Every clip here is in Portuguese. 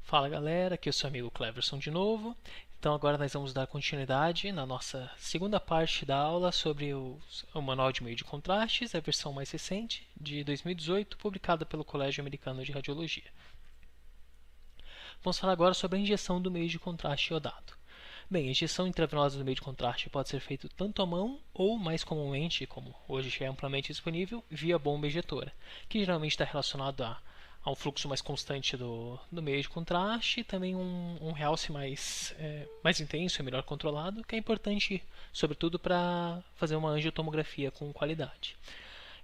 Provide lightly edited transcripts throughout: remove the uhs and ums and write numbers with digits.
Fala galera, aqui é o seu amigo Cleverson de novo. Então agora nós vamos dar continuidade na nossa segunda parte da aula sobre o Manual de Meio de Contrastes, a versão mais recente, de 2018, publicada pelo Colégio Americano de Radiologia. Vamos falar agora sobre a injeção do meio de contraste iodado. Bem, a injeção intravenosa do meio de contraste pode ser feita tanto à mão ou, mais comumente, como hoje já é amplamente disponível, via bomba injetora, que geralmente está relacionado a um fluxo mais constante do meio de contraste e também um realce mais intenso e melhor controlado, que é importante, sobretudo, para fazer uma angiotomografia com qualidade.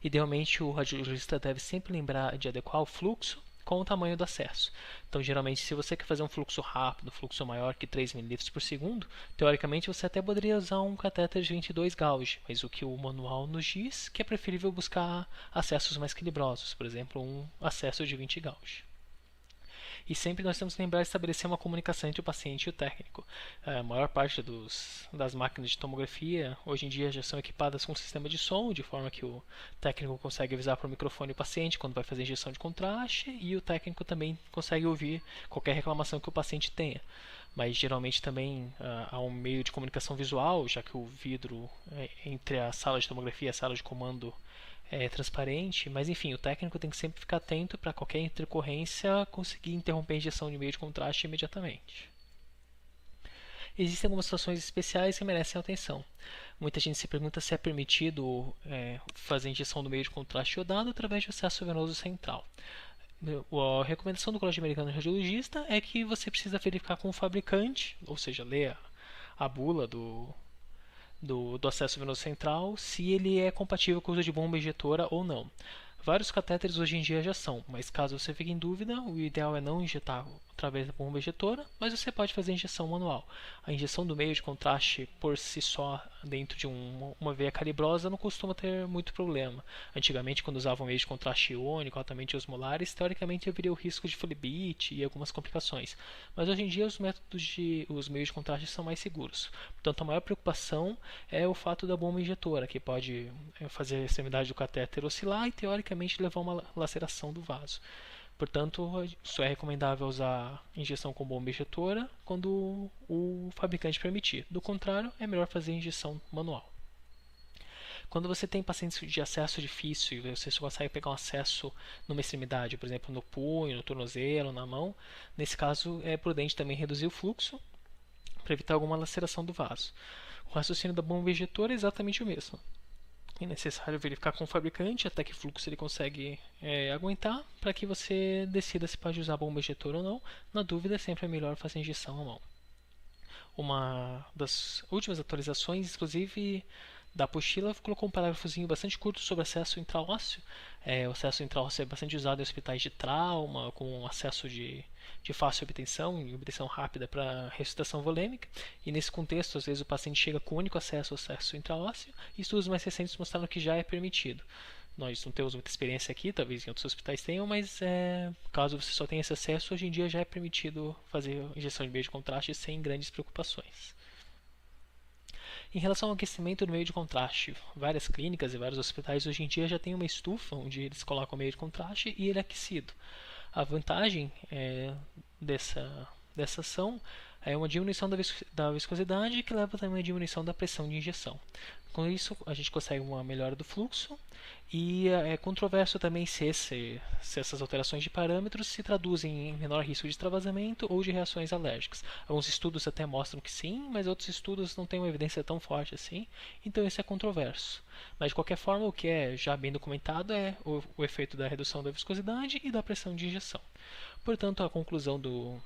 Idealmente, o radiologista deve sempre lembrar de adequar o fluxo com o tamanho do acesso. Então, geralmente, se você quer fazer um fluxo rápido, um fluxo maior que 3 ml por segundo, teoricamente você até poderia usar um catéter de 22 gauge, mas o que o manual nos diz que é preferível buscar acessos mais calibrosos, por exemplo, um acesso de 20 gauge. E sempre nós temos que lembrar de estabelecer uma comunicação entre o paciente e o técnico. A maior parte das máquinas de tomografia hoje em dia já são equipadas com um sistema de som, de forma que o técnico consegue avisar para o microfone o paciente quando vai fazer injeção de contraste e o técnico também consegue ouvir qualquer reclamação que o paciente tenha. Mas geralmente também há um meio de comunicação visual, já que o vidro entre a sala de tomografia e a sala de comando é transparente, mas enfim, o técnico tem que sempre ficar atento para qualquer intercorrência conseguir interromper a injeção de meio de contraste imediatamente. Existem algumas situações especiais que merecem atenção. Muita gente se pergunta se é permitido fazer a injeção do meio de contraste iodado através de acesso venoso central. A recomendação do Colégio Americano de Radiologista é que você precisa verificar com o fabricante, ou seja, ler a bula do acesso venoso central, se ele é compatível com o uso de bomba injetora ou não. Vários catéteres hoje em dia já são, mas caso você fique em dúvida, o ideal é não injetar através da bomba injetora, mas você pode fazer a injeção manual. A injeção do meio de contraste por si só dentro de uma veia calibrosa não costuma ter muito problema. Antigamente, quando usavam meio de contraste iônico altamente osmolares, teoricamente haveria o risco de flebite e algumas complicações. Mas hoje em dia os meios de contraste são mais seguros. Portanto, a maior preocupação é o fato da bomba injetora, que pode fazer a extremidade do catéter oscilar e teoricamente levar a uma laceração do vaso. Portanto, só é recomendável usar injeção com bomba injetora quando o fabricante permitir. Do contrário, é melhor fazer injeção manual. Quando você tem pacientes de acesso difícil e você só consegue pegar um acesso numa extremidade, por exemplo, no punho, no tornozelo, na mão, nesse caso é prudente também reduzir o fluxo para evitar alguma laceração do vaso. O raciocínio da bomba injetora é exatamente o mesmo. É necessário verificar com o fabricante até que fluxo ele consegue aguentar para que você decida se pode usar bomba injetora ou não. Na dúvida, sempre é melhor fazer injeção à mão. Uma das últimas atualizações, inclusive da apostila, colocou um parágrafozinho bastante curto sobre acesso intraósseo. O acesso intraósseo é bastante usado em hospitais de trauma, com acesso de fácil obtenção e obtenção rápida para ressuscitação volêmica. E nesse contexto, às vezes o paciente chega com o único acesso ao acesso intraósseo e estudos mais recentes mostraram que já é permitido. Nós não temos muita experiência aqui, talvez em outros hospitais tenham, mas caso você só tenha esse acesso, hoje em dia já é permitido fazer injeção de meio de contraste sem grandes preocupações. Em relação ao aquecimento do meio de contraste, várias clínicas e vários hospitais hoje em dia já têm uma estufa onde eles colocam o meio de contraste e ele é aquecido. A vantagem dessa ação é uma diminuição da viscosidade que leva também a uma diminuição da pressão de injeção. Com isso, a gente consegue uma melhora do fluxo e é controverso também se essas alterações de parâmetros se traduzem em menor risco de extravasamento ou de reações alérgicas. Alguns estudos até mostram que sim, mas outros estudos não têm uma evidência tão forte assim, então isso é controverso. Mas de qualquer forma, o que é já bem documentado é o efeito da redução da viscosidade e da pressão de injeção. Portanto, a conclusão do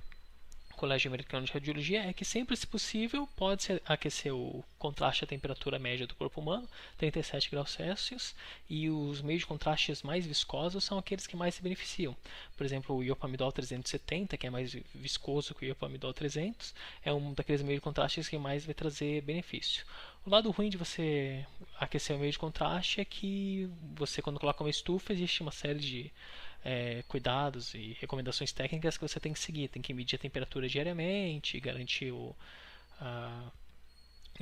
Colégio Americano de Radiologia é que sempre, se possível, pode-se aquecer o contraste à temperatura média do corpo humano, 37 graus Celsius, e os meios de contrastes mais viscosos são aqueles que mais se beneficiam. Por exemplo, o iopamidol 370, que é mais viscoso que o iopamidol 300, é um daqueles meios de contrastes que mais vai trazer benefício. O lado ruim de você aquecer o meio de contraste é que você, quando coloca uma estufa, existe uma série de cuidados e recomendações técnicas que você tem que seguir. Tem que medir a temperatura diariamente, garantir a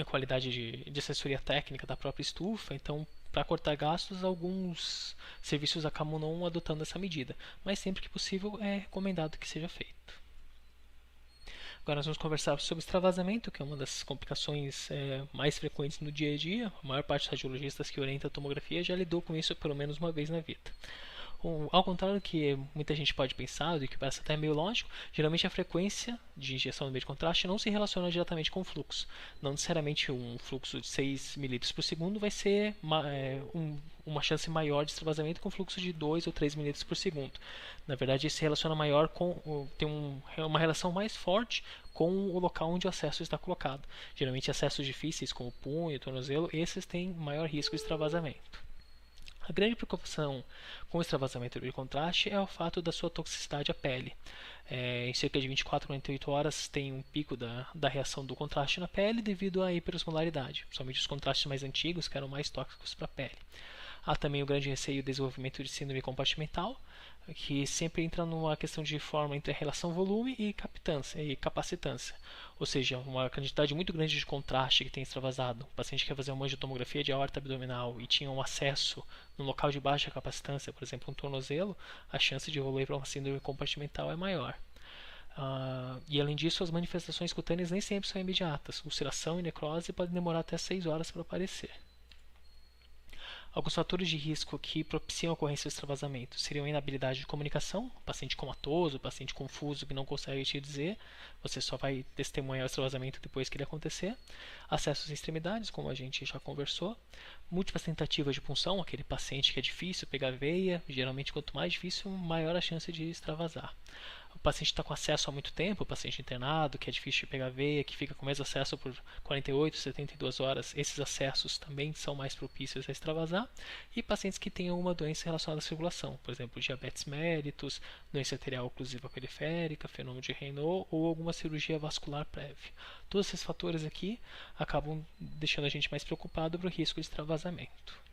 qualidade de assessoria técnica da própria estufa. Então, para cortar gastos, alguns serviços acabam não adotando essa medida, mas sempre que possível é recomendado que seja feito. Agora nós vamos conversar sobre extravasamento, que é uma das complicações mais frequentes no dia a dia. A maior parte dos radiologistas que orientam a tomografia já lidou com isso pelo menos uma vez na vida. Ao contrário do que muita gente pode pensar, e que parece até meio lógico, geralmente a frequência de injeção no meio de contraste não se relaciona diretamente com o fluxo. Não necessariamente um fluxo de 6 ml por segundo vai ser uma chance maior de extravasamento com fluxo de 2 ou 3 ml por segundo. Na verdade, isso se relaciona maior tem uma relação mais forte com o local onde o acesso está colocado. Geralmente acessos difíceis como punho, tornozelo, esses têm maior risco de extravasamento. A grande preocupação com o extravasamento de contraste é o fato da sua toxicidade à pele. Em cerca de 24 a 48 horas tem um pico da reação do contraste na pele devido à hiperosmolaridade, somente os contrastes mais antigos que eram mais tóxicos para a pele. Há também o grande receio do desenvolvimento de síndrome compartimental, que sempre entra numa questão de forma entre a relação volume e capacitância. Ou seja, uma quantidade muito grande de contraste que tem extravasado. O paciente quer fazer uma angiotomografia de aorta abdominal e tinha um acesso no local de baixa capacitância, por exemplo, um tornozelo, a chance de evoluir para uma síndrome compartimental é maior. E além disso, as manifestações cutâneas nem sempre são imediatas. Ulceração e necrose podem demorar até 6 horas para aparecer. Alguns fatores de risco que propiciam a ocorrência do extravasamento seriam a inabilidade de comunicação, paciente comatoso, paciente confuso que não consegue te dizer, você só vai testemunhar o extravasamento depois que ele acontecer, acessos em extremidades, como a gente já conversou, múltiplas tentativas de punção, aquele paciente que é difícil pegar veia, geralmente quanto mais difícil, maior a chance de extravasar. O paciente está com acesso há muito tempo, o paciente internado, que é difícil de pegar veia, que fica com o mesmo acesso por 48, 72 horas, esses acessos também são mais propícios a extravasar. E pacientes que têm alguma doença relacionada à circulação, por exemplo, diabetes mellitus, doença arterial oclusiva periférica, fenômeno de Raynaud ou alguma cirurgia vascular prévia. Todos esses fatores aqui acabam deixando a gente mais preocupado para o risco de extravasamento.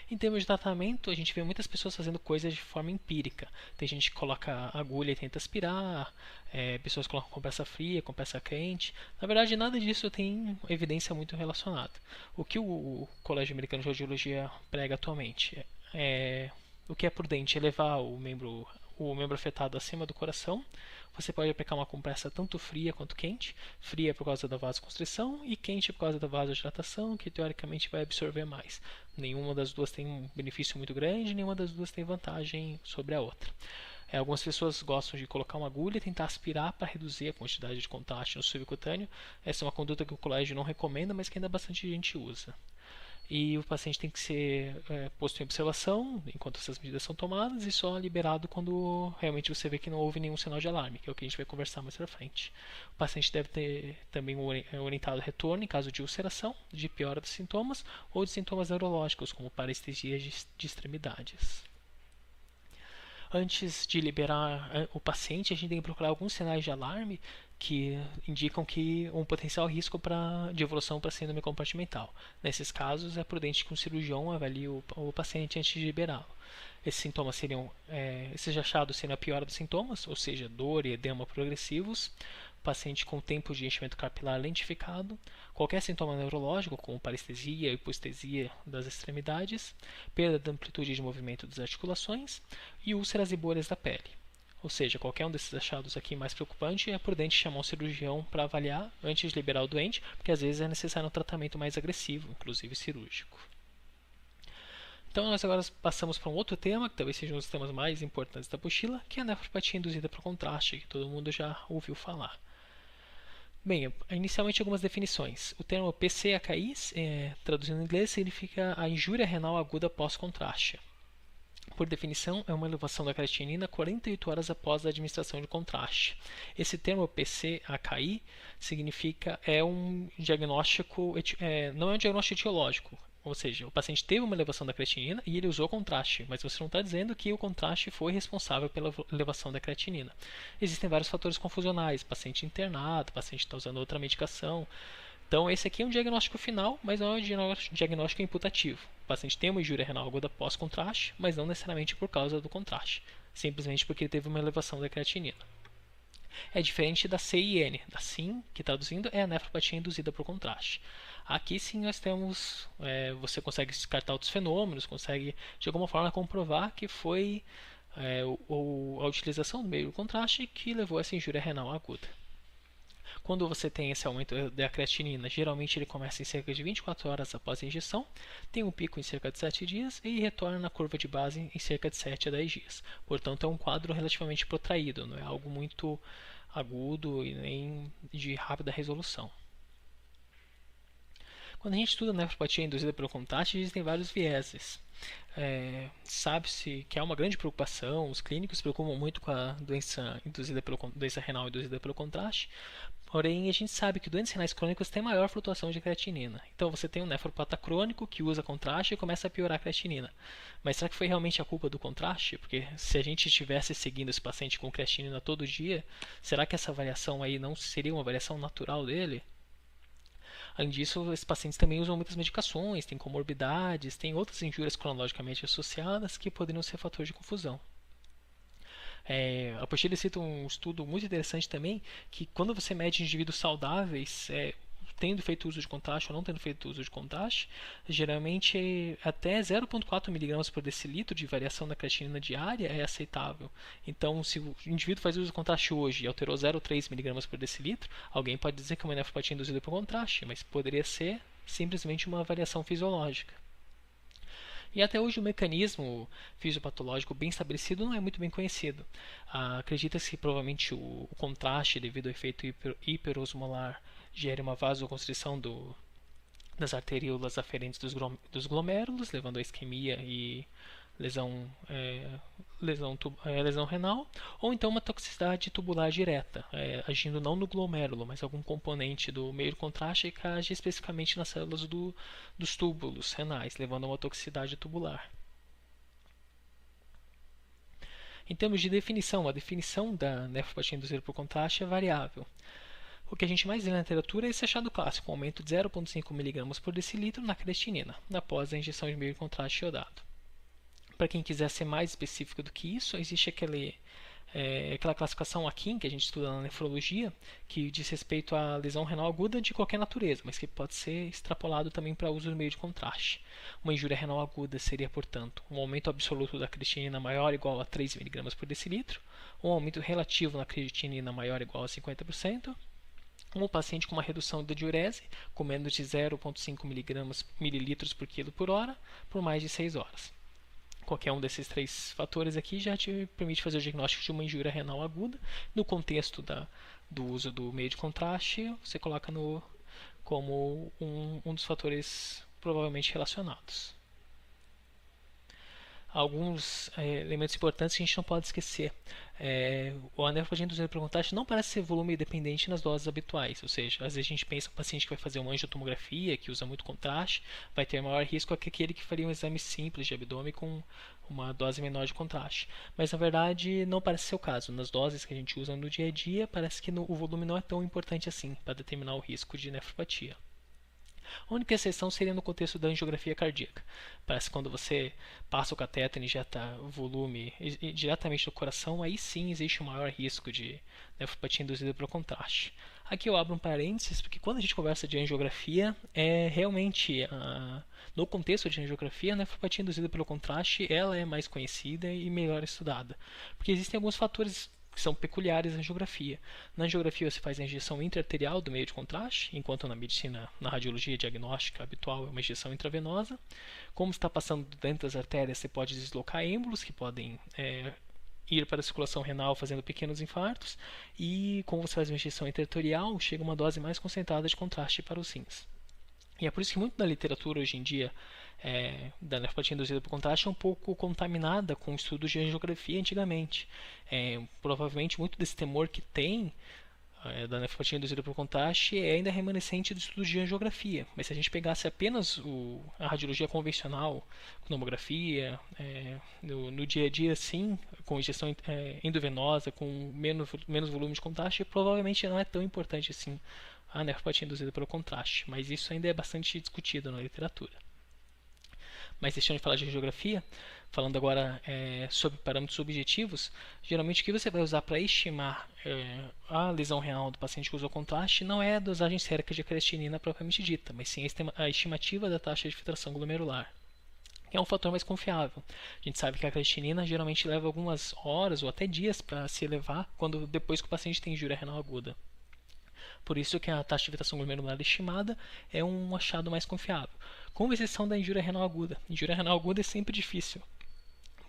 Em termos de tratamento, a gente vê muitas pessoas fazendo coisas de forma empírica. Tem gente que coloca agulha e tenta aspirar, pessoas colocam compressa fria, compressa quente. Na verdade, nada disso tem evidência muito relacionada. O que o Colégio Americano de Radiologia prega atualmente o que é prudente é levar o membro afetado acima do coração. Você pode aplicar uma compressa tanto fria quanto quente. Fria por causa da vasoconstrição e quente por causa da vasodilatação, que teoricamente vai absorver mais. Nenhuma das duas tem um benefício muito grande, nenhuma das duas tem vantagem sobre a outra. Algumas pessoas gostam de colocar uma agulha e tentar aspirar para reduzir a quantidade de contraste no subcutâneo. Essa é uma conduta que o colégio não recomenda, mas que ainda bastante gente usa. E o paciente tem que ser posto em observação enquanto essas medidas são tomadas e só liberado quando realmente você vê que não houve nenhum sinal de alarme, que é o que a gente vai conversar mais pra frente. O paciente deve ter também orientado retorno em caso de ulceração, de piora dos sintomas ou de sintomas neurológicos, como parestesia de extremidades. Antes de liberar o paciente, a gente tem que procurar alguns sinais de alarme que indicam que um potencial risco de evolução para síndrome compartimental. Nesses casos, é prudente que um cirurgião avalie o paciente antes de liberá-lo. Esses sintomas esses achados seriam a piora dos sintomas, ou seja, dor e edema progressivos, paciente com tempo de enchimento capilar lentificado, qualquer sintoma neurológico, como parestesia, hipoestesia das extremidades, perda da amplitude de movimento das articulações e úlceras e bolhas da pele. Ou seja, qualquer um desses achados aqui mais preocupante, é prudente chamar um cirurgião para avaliar antes de liberar o doente, porque às vezes é necessário um tratamento mais agressivo, inclusive cirúrgico. Então nós agora passamos para um outro tema, que talvez seja um dos temas mais importantes da apostila, que é a nefropatia induzida por contraste, que todo mundo já ouviu falar. Bem, inicialmente algumas definições. O termo PCAKI, traduzindo em inglês, significa a injúria renal aguda pós-contraste. Por definição, é uma elevação da creatinina 48 horas após a administração de contraste. Esse termo PCAKI significa um diagnóstico, não é um diagnóstico etiológico. Ou seja, o paciente teve uma elevação da creatinina e ele usou contraste, mas você não está dizendo que o contraste foi responsável pela elevação da creatinina. Existem vários fatores confusionais, paciente internado, paciente está usando outra medicação. Então esse aqui é um diagnóstico final, mas não é um diagnóstico imputativo. O paciente tem uma injúria renal aguda pós-contraste, mas não necessariamente por causa do contraste, simplesmente porque ele teve uma elevação da creatinina. É diferente da CIN. Da CIN, que traduzindo é a nefropatia induzida por contraste. Aqui sim nós temos, você consegue descartar outros fenômenos, consegue de alguma forma comprovar que foi a utilização do meio de contraste que levou a essa injúria renal aguda. Quando você tem esse aumento da creatinina, geralmente ele começa em cerca de 24 horas após a injeção, tem um pico em cerca de 7 dias e retorna na curva de base em cerca de 7 a 10 dias. Portanto, é um quadro relativamente protraído, não é algo muito agudo e nem de rápida resolução. Quando a gente estuda nefropatia induzida pelo contraste, existem vários vieses. Sabe-se que há uma grande preocupação, os clínicos se preocupam muito com a doença renal induzida pelo contraste, porém a gente sabe que doentes renais crônicos têm maior flutuação de creatinina. Então você tem um nefropata crônico que usa contraste e começa a piorar a creatinina. Mas será que foi realmente a culpa do contraste? Porque se a gente estivesse seguindo esse paciente com creatinina todo dia, será que essa variação aí não seria uma variação natural dele? Além disso, esses pacientes também usam muitas medicações, têm comorbidades, têm outras injúrias cronologicamente associadas que poderiam ser fator de confusão. A apostila cita um estudo muito interessante também, que quando você mede indivíduos saudáveis, tendo feito uso de contraste ou não tendo feito uso de contraste, geralmente até 0,4 mg por decilitro de variação na creatinina diária é aceitável. Então, se o indivíduo faz uso de contraste hoje e alterou 0,3 mg por decilitro, alguém pode dizer que é uma nefropatia induzida por contraste, mas poderia ser simplesmente uma variação fisiológica. E até hoje o mecanismo fisiopatológico bem estabelecido não é muito bem conhecido. Acredita-se que provavelmente o contraste, devido ao efeito hiperosmolar, gere uma vasoconstrição das arteríolas aferentes dos glomérulos, levando à isquemia e lesão renal, ou então uma toxicidade tubular direta, agindo não no glomérulo, mas algum componente do meio de contraste que age especificamente nas células dos túbulos renais, levando a uma toxicidade tubular. Em termos de definição, a definição da nefropatia induzida por contraste é variável. O que a gente mais vê na literatura é esse achado clássico, um aumento de 0,5 mg por decilitro na creatinina, após a injeção de meio de contraste iodado. Para quem quiser ser mais específico do que isso, existe aquela classificação AKIN que a gente estuda na nefrologia, que diz respeito à lesão renal aguda de qualquer natureza, mas que pode ser extrapolado também para uso do meio de contraste. Uma injúria renal aguda seria, portanto, um aumento absoluto da creatinina maior ou igual a 3 mg por decilitro, um aumento relativo na creatinina maior ou igual a 50%, um paciente com uma redução da diurese, com menos de 0,5 ml por quilo por hora, por mais de 6 horas. Qualquer um desses três fatores aqui já te permite fazer o diagnóstico de uma injúria renal aguda. No contexto do uso do meio de contraste, você coloca como um dos fatores provavelmente relacionados. Alguns elementos importantes que a gente não pode esquecer. O nefropatia induzida por contraste não parece ser volume dependente nas doses habituais, ou seja, às vezes a gente pensa que o paciente que vai fazer uma angiotomografia, que usa muito contraste, vai ter maior risco que aquele que faria um exame simples de abdômen com uma dose menor de contraste. Mas na verdade não parece ser o caso. Nas doses que a gente usa no dia a dia, parece que o volume não é tão importante assim para determinar o risco de nefropatia. A única exceção seria no contexto da angiografia cardíaca. Parece que quando você passa o catéter e injeta volume diretamente no coração, aí sim existe um maior risco de nefropatia induzida pelo contraste. Aqui eu abro um parênteses, porque quando a gente conversa de angiografia, realmente no contexto de angiografia, a nefropatia induzida pelo contraste ela é mais conhecida e melhor estudada, porque existem alguns fatores que são peculiares à angiografia. Na angiografia você faz a injeção intraarterial do meio de contraste, enquanto na medicina, na radiologia diagnóstica habitual é uma injeção intravenosa. Como está passando dentro das artérias, você pode deslocar êmbolos que podem ir para a circulação renal fazendo pequenos infartos, e como você faz uma injeção intraarterial, chega uma dose mais concentrada de contraste para os rins. E é por isso que muito da literatura hoje em dia da nefropatia induzida por contraste é um pouco contaminada com estudos de angiografia antigamente. Provavelmente muito desse temor que tem da nefropatia induzida por contraste é ainda remanescente do estudo de angiografia. Mas se a gente pegasse apenas a radiologia convencional, tomografia, no dia a dia sim, com injeção endovenosa, com menos volume de contraste, provavelmente não é tão importante assim a nefropatia induzida pelo contraste. Mas isso ainda é bastante discutido na literatura. Mas deixando de falar de angiografia, falando agora sobre parâmetros subjetivos, geralmente o que você vai usar para estimar a lesão renal do paciente que usou contraste não é a dosagem sérica de creatinina propriamente dita, mas sim a estimativa da taxa de filtração glomerular. É um fator mais confiável. A gente sabe que a creatinina geralmente leva algumas horas ou até dias para se elevar depois que o paciente tem injúria renal aguda. Por isso que a taxa de filtração glomerular estimada é um achado mais confiável, com exceção da injúria renal aguda. Injúria renal aguda é sempre difícil,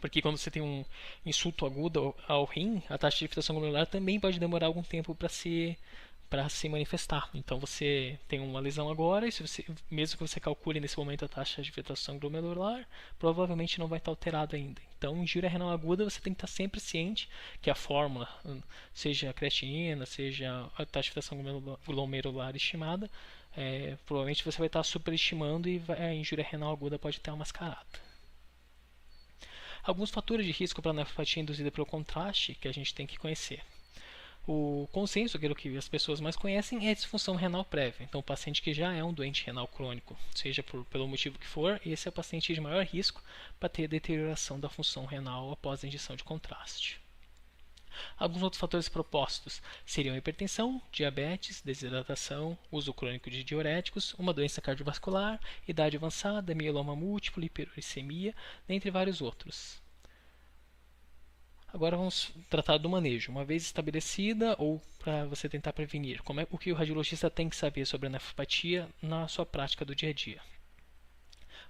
porque quando você tem um insulto agudo ao rim, a taxa de filtração glomerular também pode demorar algum tempo para se manifestar. Então você tem uma lesão agora, e mesmo que você calcule nesse momento a taxa de filtração glomerular, provavelmente não vai estar alterado ainda. Então, em injúria renal aguda, você tem que estar sempre ciente que a fórmula, seja a creatinina, seja a taxa de filtração glomerular estimada, provavelmente você vai estar superestimando e a injúria renal aguda pode ter uma mascarada. Alguns fatores de risco para a nefropatia induzida pelo contraste que a gente tem que conhecer. O consenso, aquilo que as pessoas mais conhecem, é a disfunção renal prévia. Então, o paciente que já é um doente renal crônico, seja pelo motivo que for, esse é o paciente de maior risco para ter deterioração da função renal após a injeção de contraste. Alguns outros fatores propostos seriam hipertensão, diabetes, desidratação, uso crônico de diuréticos, uma doença cardiovascular, idade avançada, mieloma múltiplo, hiperuricemia, dentre vários outros. Agora vamos tratar do manejo. Uma vez estabelecida, ou para você tentar prevenir, o que o radiologista tem que saber sobre a nefropatia na sua prática do dia a dia.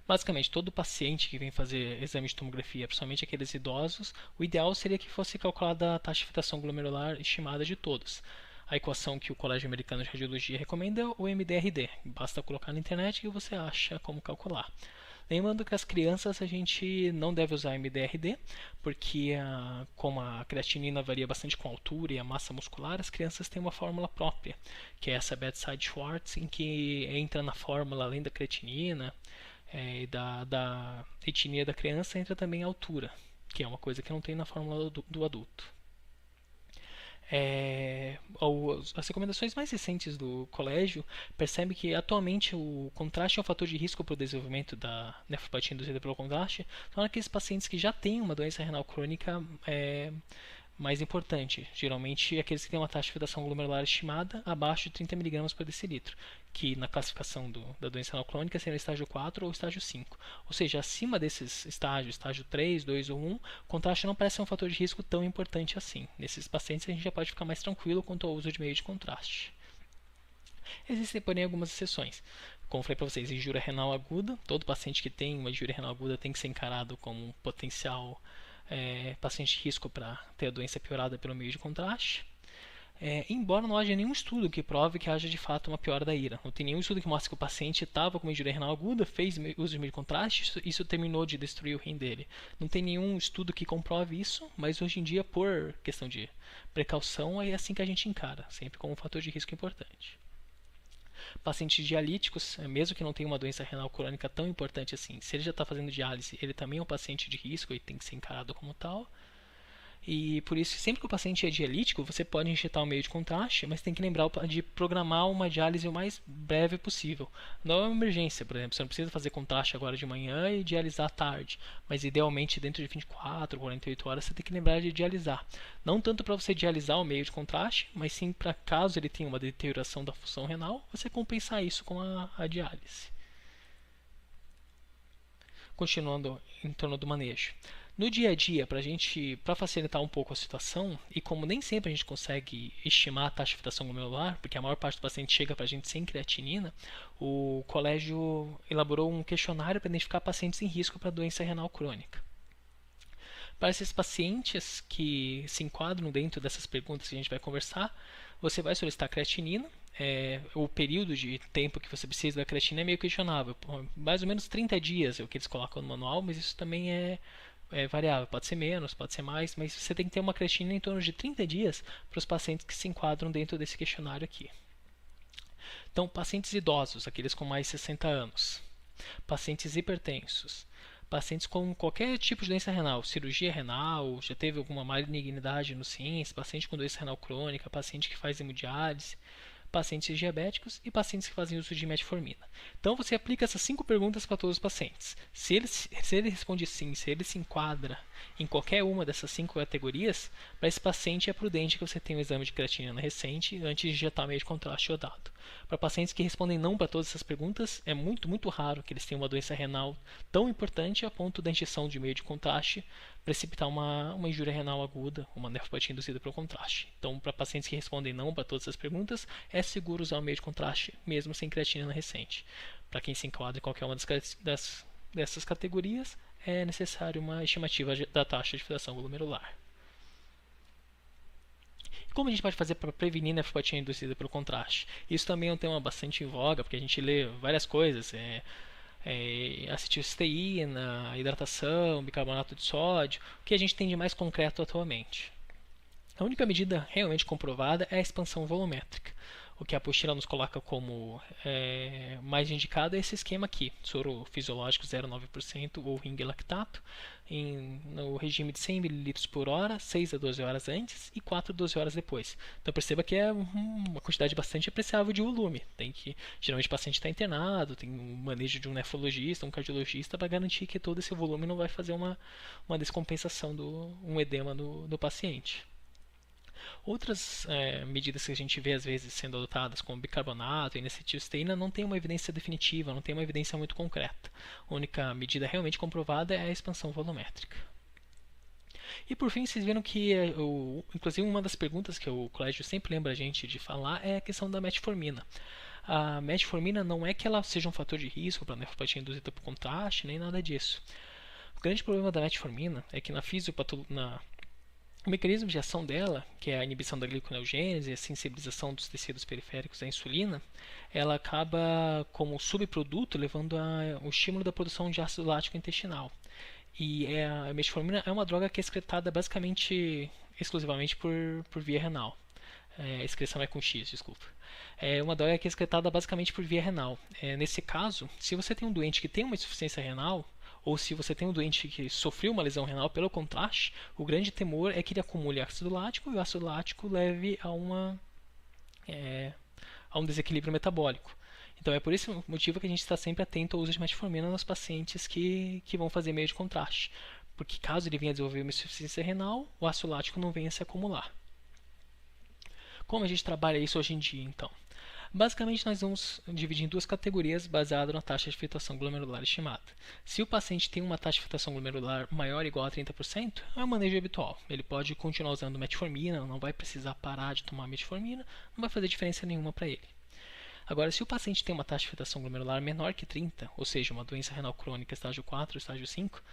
Basicamente, todo paciente que vem fazer exame de tomografia, principalmente aqueles idosos, o ideal seria que fosse calculada a taxa de filtração glomerular estimada de todos. A equação que o Colégio Americano de Radiologia recomenda é o MDRD. Basta colocar na internet e você acha como calcular. Lembrando que as crianças a gente não deve usar MDRD, porque como a creatinina varia bastante com a altura e a massa muscular, as crianças têm uma fórmula própria, que é essa Bedside-Schwartz, em que entra na fórmula, além da creatinina e da etnia da criança, entra também a altura, que é uma coisa que não tem na fórmula do adulto. As recomendações mais recentes do colégio percebem que atualmente o contraste é um fator de risco para o desenvolvimento da nefropatia induzida pelo contraste, então aqueles pacientes que já têm uma doença renal crônica mais importante, geralmente aqueles que têm uma taxa de filtração glomerular estimada abaixo de 30 mg por decilitro, que na classificação da doença renal crônica seria estágio 4 ou estágio 5. Ou seja, acima desses estágios, estágio 3, 2 ou 1, o contraste não parece ser um fator de risco tão importante assim. Nesses pacientes a gente já pode ficar mais tranquilo quanto ao uso de meio de contraste. Existem, porém, algumas exceções. Como falei para vocês, injúria renal aguda, todo paciente que tem uma injúria renal aguda tem que ser encarado como um potencial paciente de risco para ter a doença piorada pelo meio de contraste. Embora não haja nenhum estudo que prove que haja de fato uma piora da ira. Não tem nenhum estudo que mostre que o paciente estava com uma injúria renal aguda, fez uso de meio de contraste, isso terminou de destruir o rim dele. Não tem nenhum estudo que comprove isso, mas hoje em dia, por questão de precaução, é assim que a gente encara, sempre como um fator de risco importante. Pacientes dialíticos, mesmo que não tenha uma doença renal crônica tão importante assim, se ele já está fazendo diálise, ele também é um paciente de risco e tem que ser encarado como tal. E por isso, sempre que o paciente é dialítico, você pode injetar o meio de contraste, mas tem que lembrar de programar uma diálise o mais breve possível. Não é uma emergência, por exemplo, você não precisa fazer contraste agora de manhã e dialisar à tarde, mas idealmente dentro de 24, 48 horas você tem que lembrar de dialisar. Não tanto para você dialisar o meio de contraste, mas sim para caso ele tenha uma deterioração da função renal, você compensar isso com a diálise. Continuando em torno do manejo. No dia a dia, para facilitar um pouco a situação, e como nem sempre a gente consegue estimar a taxa de filtração glomerular, porque a maior parte do paciente chega para a gente sem creatinina, o colégio elaborou um questionário para identificar pacientes em risco para doença renal crônica. Para esses pacientes que se enquadram dentro dessas perguntas que a gente vai conversar, você vai solicitar creatinina. O período de tempo que você precisa da creatina é meio questionável. Mais ou menos 30 dias é o que eles colocam no manual, mas isso também é variável. Pode ser menos, pode ser mais, mas você tem que ter uma creatinina em torno de 30 dias para os pacientes que se enquadram dentro desse questionário aqui. Então, pacientes idosos, aqueles com mais de 60 anos, pacientes hipertensos, pacientes com qualquer tipo de doença renal, cirurgia renal, já teve alguma malignidade nos rins, paciente com doença renal crônica, paciente que faz hemodiálise, pacientes diabéticos e pacientes que fazem uso de metformina. Então você aplica essas 5 perguntas para todos os pacientes. Se ele responde sim, se ele se enquadra em qualquer uma dessas 5 categorias, para esse paciente é prudente que você tenha um exame de creatinina recente antes de injetar meio de contraste iodado. Para pacientes que respondem não para todas essas perguntas, é muito, muito raro que eles tenham uma doença renal tão importante a ponto da injeção de meio de contraste precipitar uma injúria renal aguda, uma nefropatia induzida pelo contraste. Então, para pacientes que respondem não para todas as perguntas, é seguro usar o meio de contraste, mesmo sem creatinina recente. Para quem se enquadra em qualquer uma dessas categorias, é necessário uma estimativa da taxa de filtração glomerular. Como a gente pode fazer para prevenir nefropatia induzida pelo contraste? Isso também é um tema bastante em voga, porque a gente lê várias coisas, acetilcisteína, hidratação, bicarbonato de sódio, o que a gente tem de mais concreto atualmente. A única medida realmente comprovada é a expansão volumétrica. O que a apostila nos coloca como mais indicado é esse esquema aqui: soro fisiológico 0,9% ou ring lactato no regime de 100 ml por hora, 6 a 12 horas antes e 4 a 12 horas depois. Então perceba que é uma quantidade bastante apreciável de volume. Geralmente o paciente está internado, tem um manejo de um nefrologista, um cardiologista para garantir que todo esse volume não vai fazer uma descompensação um edema do paciente. Outras medidas que a gente vê às vezes sendo adotadas, como bicarbonato e N-acetilcisteína, não tem uma evidência definitiva, não tem uma evidência muito concreta. A única medida realmente comprovada é a expansão volumétrica. E por fim, vocês viram que, inclusive, uma das perguntas que o colégio sempre lembra a gente de falar é a questão da metformina. A metformina não é que ela seja um fator de risco para a nefropatia induzida por contraste, nem nada disso. O grande problema da metformina é que o mecanismo de ação dela, que é a inibição da gliconeogênese e a sensibilização dos tecidos periféricos à insulina, ela acaba como subproduto levando ao estímulo da produção de ácido lático intestinal. E a metformina é uma droga que é excretada basicamente exclusivamente por via renal. A excreção é com X, desculpa. É uma droga que é excretada basicamente por via renal. Nesse caso, se você tem um doente que tem uma insuficiência renal, ou se você tem um doente que sofreu uma lesão renal pelo contraste, o grande temor é que ele acumule ácido lático e o ácido lático leve a um desequilíbrio metabólico. Então é por esse motivo que a gente está sempre atento ao uso de metformina nos pacientes que vão fazer meio de contraste, porque caso ele venha a desenvolver uma insuficiência renal, o ácido lático não venha a se acumular. Como a gente trabalha isso hoje em dia, então? Basicamente, nós vamos dividir em duas categorias baseado na taxa de filtração glomerular estimada. Se o paciente tem uma taxa de filtração glomerular maior ou igual a 30%, é o manejo habitual. Ele pode continuar usando metformina, não vai precisar parar de tomar metformina, não vai fazer diferença nenhuma para ele. Agora, se o paciente tem uma taxa de filtração glomerular menor que 30, ou seja, uma doença renal crônica estágio 4 ou estágio 5,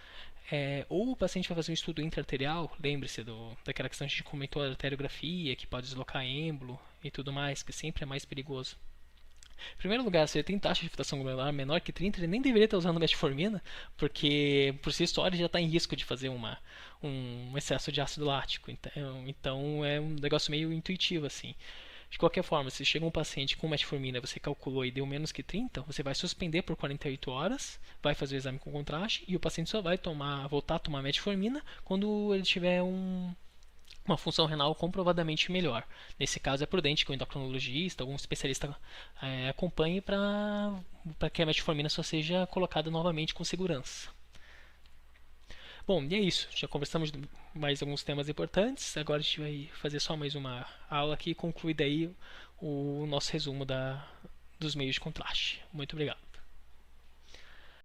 ou o paciente vai fazer um estudo intra-arterial, lembre-se daquela questão que a gente comentou, da arteriografia, que pode deslocar êmbolo e tudo mais, que sempre é mais perigoso. Em primeiro lugar, se ele tem taxa de filtração glomerular menor que 30, ele nem deveria estar usando metformina, porque por si só ele já está em risco de fazer um excesso de ácido lático. Então é um negócio meio intuitivo assim. De qualquer forma, se chega um paciente com metformina, você calculou e deu menos que 30, você vai suspender por 48 horas, vai fazer o exame com contraste e o paciente só vai voltar a tomar metformina quando ele tiver uma função renal comprovadamente melhor. Nesse caso é prudente que o endocrinologista, algum especialista acompanhe para que a metformina só seja colocada novamente com segurança. Bom, e é isso. Já conversamos de mais alguns temas importantes. Agora a gente vai fazer só mais uma aula aqui e concluir daí o nosso resumo dos meios de contraste. Muito obrigado.